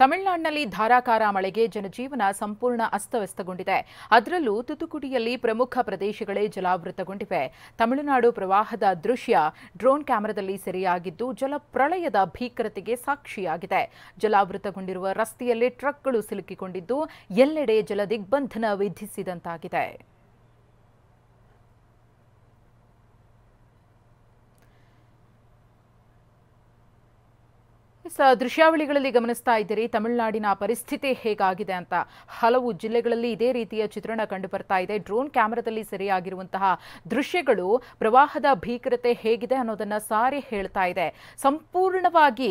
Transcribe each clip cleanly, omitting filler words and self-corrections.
ತಮಿಳುನಾಡಿನಲ್ಲಿ ಧಾರಾಕಾರ ಮಳೆಗೆ ಜನಜೀವನ ಸಂಪೂರ್ಣ ಅಸ್ತವ್ಯಸ್ತಗೊಂಡಿದೆ. ಅದರಲ್ಲೂ ತುತುಕುಡಿಯಲ್ಲಿ ಪ್ರಮುಖ ಪ್ರದೇಶಗಳೇ ಜಲಾವೃತಗೊಂಡಿವೆ. ತಮಿಳುನಾಡು ಪ್ರವಾಹದ ದೃಶ್ಯ ಡ್ರೋನ್ ಕ್ಯಾಮೆರಾದಲ್ಲಿ ಸೆರೆಯಾಗಿದ್ದು ಜಲಪ್ರಳಯದ ಭೀಕರತೆಗೆ ಸಾಕ್ಷಿಯಾಗಿದೆ. ಜಲಾವೃತಗೊಂಡಿರುವ ರಸ್ತೆಯಲ್ಲಿ ಟ್ರಕ್ಗಳು ಸಿಲುಕಿಕೊಂಡಿದ್ದು ಎಲ್ಲೆಡೆ ಜಲದಿಗ್ಬಂಧನ ವಿಧಿಸಿದಂತಾಗಿದೆ. ದೃಶ್ಯಾವಳಿಗಳಲ್ಲಿ ಗಮನಿಸ್ತಾ ಇದ್ದೀರಿ ತಮಿಳುನಾಡಿನ ಪರಿಸ್ಥಿತಿ ಹೇಗಾಗಿದೆ ಅಂತ. ಹಲವು ಜಿಲ್ಲೆಗಳಲ್ಲಿ ಇದೇ ರೀತಿಯ ಚಿತ್ರಣ ಕಂಡು ಬರ್ತಾ ಇದೆ. ಡ್ರೋನ್ ಕ್ಯಾಮೆರಾದಲ್ಲಿ ಸೆರೆಯಾಗಿರುವಂತಹ ದೃಶ್ಯಗಳು ಪ್ರವಾಹದ ಭೀಕರತೆ ಹೇಗಿದೆ ಅನ್ನೋದನ್ನ ಸಾರಿ ಹೇಳ್ತಾ ಇದೆ. ಸಂಪೂರ್ಣವಾಗಿ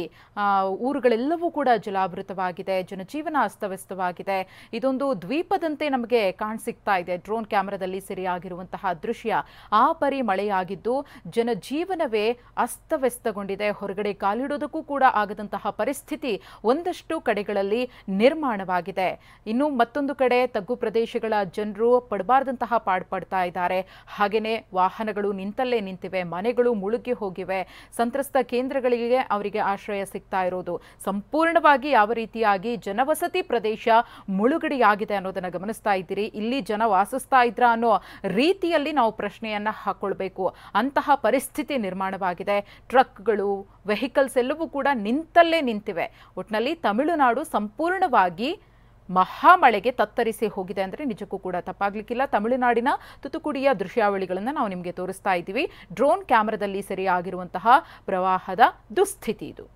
ಊರುಗಳೆಲ್ಲವೂ ಕೂಡ ಜಲಾವೃತವಾಗಿದೆ, ಜನಜೀವನ ಅಸ್ತವ್ಯಸ್ತವಾಗಿದೆ. ಇದೊಂದು ದ್ವೀಪದಂತೆ ನಮಗೆ ಕಾಣಿಸ್ತಾ ಇದೆ ಡ್ರೋನ್ ಕ್ಯಾಮೆರಾದಲ್ಲಿ ಸೆರೆಯಾಗಿರುವಂತಹ ದೃಶ್ಯ. ಆ ಪರಿ ಮಳೆಯಾಗಿದ್ದು ಜನಜೀವನವೇ ಅಸ್ತವ್ಯಸ್ತಗೊಂಡಿದೆ. ಹೊರಗಡೆ ಕಾಲಿಡೋದಕ್ಕೂ ಕೂಡ ಆಗದಂತಹ ಪರಿಸ್ಥಿತಿ ಒಂದಷ್ಟು ಕಡೆಗಳಲ್ಲಿ ನಿರ್ಮಾಣವಾಗಿದೆ. ಇನ್ನು ಮತ್ತೊಂದು ಕಡೆ ತಗ್ಗು ಪ್ರದೇಶಗಳ ಜನರು ಪಡಬಾರದಂತಹ ಪಾಡ್ಪಡ್ತಾ ಇದ್ದಾರೆ. ಹಾಗೆಯೇ ವಾಹನಗಳು ನಿಂತಲ್ಲೇ ನಿಂತಿವೆ, ಮನೆಗಳು ಮುಳುಗಿ ಹೋಗಿವೆ. ಸಂತ್ರಸ್ತ ಕೇಂದ್ರಗಳಿಗೆ ಅವರಿಗೆ ಆಶ್ರಯ ಸಿಗ್ತಾ ಇರೋದು. ಸಂಪೂರ್ಣವಾಗಿ ಯಾವ ರೀತಿಯಾಗಿ ಜನವಸತಿ ಪ್ರದೇಶ ಮುಳುಗಡೆಯಾಗಿದೆ ಅನ್ನೋದನ್ನ ಗಮನಿಸ್ತಾ ಇದ್ದೀರಿ. ಇಲ್ಲಿ ಜನ ವಾಸಿಸ್ತಾ ಇದ್ರ ಅನ್ನೋ ರೀತಿಯಲ್ಲಿ ನಾವು ಪ್ರಶ್ನೆಯನ್ನ ಹಾಕೊಳ್ಬೇಕು. ಅಂತಹ ಪರಿಸ್ಥಿತಿ ನಿರ್ಮಾಣವಾಗಿದೆ. ಟ್ರಕ್ಗಳು, ವೆಹಿಕಲ್ಸ್ ಎಲ್ಲವೂ ಕೂಡ ನಿಂತಲ್ಲೇ ನಿಂತಿವೆ. ಒಟ್ಟಿನಲ್ಲಿ ತಮಿಳುನಾಡು ಸಂಪೂರ್ಣವಾಗಿ ಮಹಾಮಳೆಗೆ ತತ್ತರಿಸಿ ಹೋಗಿದೆ ಅಂದರೆ ನಿಜಕ್ಕೂ ಕೂಡ ತಪ್ಪಾಗ್ಲಿಕ್ಕಿಲ್ಲ. ತಮಿಳುನಾಡಿನ ತುತುಕುಡಿಯ ದೃಶ್ಯಾವಳಿಗಳನ್ನು ನಾವು ನಿಮಗೆ ತೋರಿಸ್ತಾ ಇದ್ದೀವಿ. ಡ್ರೋನ್ ಕ್ಯಾಮೆರಾದಲ್ಲಿ ಸೆರೆಯಾಗಿರುವಂತಹ ಪ್ರವಾಹದ ದುಸ್ಥಿತಿ ಇದು.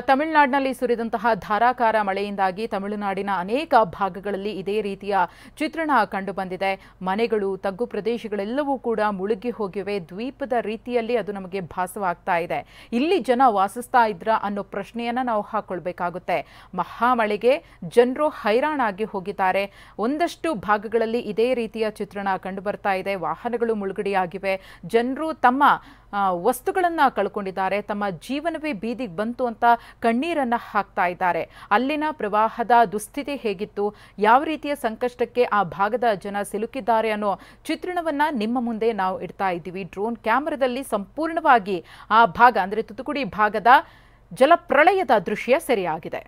ತಮಿಳುನಾಡಿನಲ್ಲಿ ಸುರಿದಂತಹ ಧಾರಾಕಾರ ಮಳೆಯಿಂದಾಗಿ ತಮಿಳುನಾಡಿನ ಅನೇಕ ಭಾಗಗಳಲ್ಲಿ ಇದೇ ರೀತಿಯ ಚಿತ್ರಣ ಕಂಡುಬಂದಿದೆ. ಮನೆಗಳು, ತಗ್ಗು ಪ್ರದೇಶಗಳೆಲ್ಲವೂ ಕೂಡ ಮುಳುಗಿ ಹೋಗಿವೆ. ದ್ವೀಪದ ರೀತಿಯಲ್ಲಿ ಅದು ನಮಗೆ ಭಾಸವಾಗ್ತಾ ಇದೆ. ಇಲ್ಲಿ ಜನ ವಾಸಿಸ್ತಾ ಇದ್ರ ಅನ್ನೋ ಪ್ರಶ್ನೆಯನ್ನ ನಾವು ಹಾಕೊಳ್ಬೇಕಾಗುತ್ತೆ. ಮಹಾಮಳೆಗೆ ಜನರು ಹೈರಾಣಾಗಿ ಹೋಗಿದ್ದಾರೆ. ಒಂದಷ್ಟು ಭಾಗಗಳಲ್ಲಿ ಇದೇ ರೀತಿಯ ಚಿತ್ರಣ ಕಂಡುಬರ್ತಾ ಇದೆ. ವಾಹನಗಳು ಮುಳುಗಡೆಯಾಗಿವೆ. ಜನರು ತಮ್ಮ ವಸ್ತುಗಳನ್ನು ಕಳ್ಕೊಂಡಿದ್ದಾರೆ. ತಮ್ಮ ಜೀವನವೇ ಬೀದಿಗೆ ಬಂತು ಅಂತ ಕಣ್ಣೀರನ್ನ ಹಾಕ್ತಾ ಇದ್ದಾರೆ. ಅಲ್ಲಿನ ಪ್ರವಾಹದ ದುಸ್ಥಿತಿ ಹೇಗಿತ್ತು, ಯಾವ ರೀತಿಯ ಸಂಕಷ್ಟಕ್ಕೆ ಆ ಭಾಗದ ಜನ ಸಿಲುಕಿದ್ದಾರೆ ಅನ್ನೋ ಚಿತ್ರಣವನ್ನ ನಿಮ್ಮ ಮುಂದೆ ನಾವು ಇಡ್ತಾ ಇದ್ದೀವಿ. ಡ್ರೋನ್ ಕ್ಯಾಮೆರಾದಲ್ಲಿ ಸಂಪೂರ್ಣವಾಗಿ ಆ ಭಾಗ ಅಂದರೆ ತುತುಕುಡಿ ಭಾಗದ ಜಲಪ್ರಳಯದ ದೃಶ್ಯ ಸೆರೆಯಾಗಿದೆ.